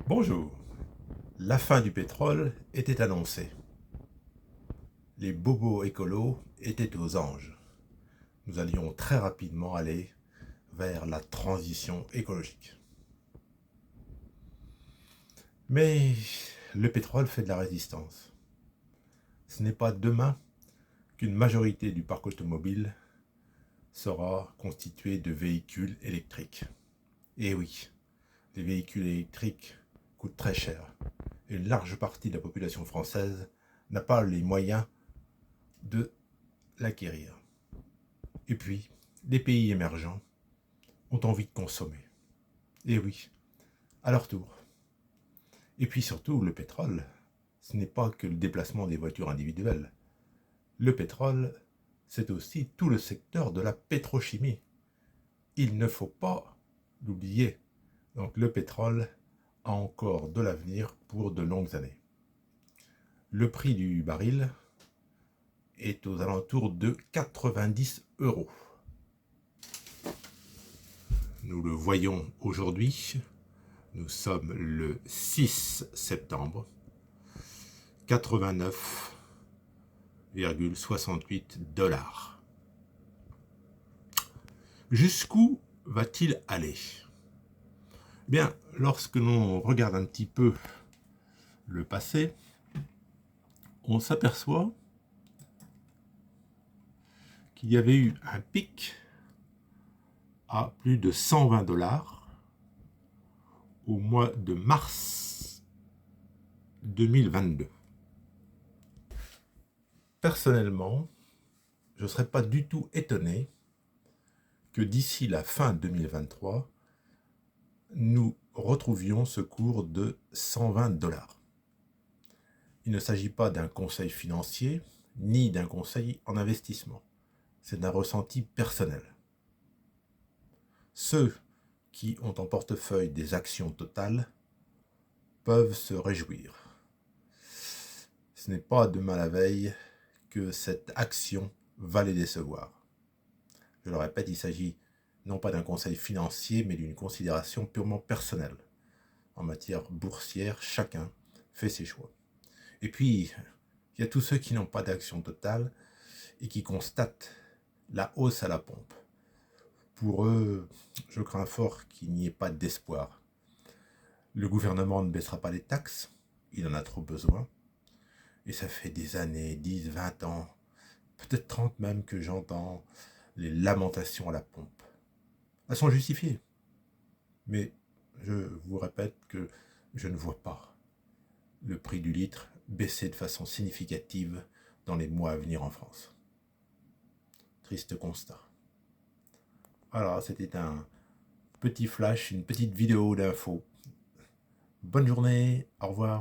Bonjour. La fin du pétrole était annoncée. Les bobos écolos étaient aux anges. Nous allions très rapidement aller vers la transition écologique. Mais le pétrole fait de la résistance. Ce n'est pas demain qu'une majorité du parc automobile sera constituée de véhicules électriques. Et oui, les véhicules électriques coûtent très cher. Et une large partie de la population française n'a pas les moyens de l'acquérir. Et puis, les pays émergents ont envie de consommer. Et oui, à leur tour. Et puis surtout, le pétrole, ce n'est pas que le déplacement des voitures individuelles. Le pétrole, c'est aussi tout le secteur de la pétrochimie. Il ne faut pas l'oublier. Donc le pétrole a encore de l'avenir pour de longues années. Le prix du baril est aux alentours de 90 €. Nous le voyons aujourd'hui, nous sommes le 6 septembre, 89,68 $. Jusqu'où va-t-il aller? Bien, lorsque l'on regarde un petit peu le passé, on s'aperçoit qu'il y avait eu un pic à plus de 120 $ au mois de mars 2022. Personnellement, je ne serais pas du tout étonné que d'ici la fin 2023, nous retrouvions ce cours de 120 $. Il ne s'agit pas d'un conseil financier, ni d'un conseil en investissement. C'est d'un ressenti personnel. Ceux qui ont en portefeuille des actions Total peuvent se réjouir. Ce n'est pas demain la veille que cette action va les décevoir. Je le répète, il s'agit non pas d'un conseil financier, mais d'une considération purement personnelle. En matière boursière, chacun fait ses choix. Et puis, il y a tous ceux qui n'ont pas d'action Total et qui constatent la hausse à la pompe. Pour eux, je crains fort qu'il n'y ait pas d'espoir. Le gouvernement ne baissera pas les taxes, il en a trop besoin. Et ça fait des années, 10, 20 ans, peut-être 30 même, que j'entends les lamentations à la pompe. Elles sont justifiées. Mais je vous répète que je ne vois pas le prix du litre baisser de façon significative dans les mois à venir en France. Triste constat. Voilà, c'était un petit flash, une petite vidéo d'info. Bonne journée, au revoir.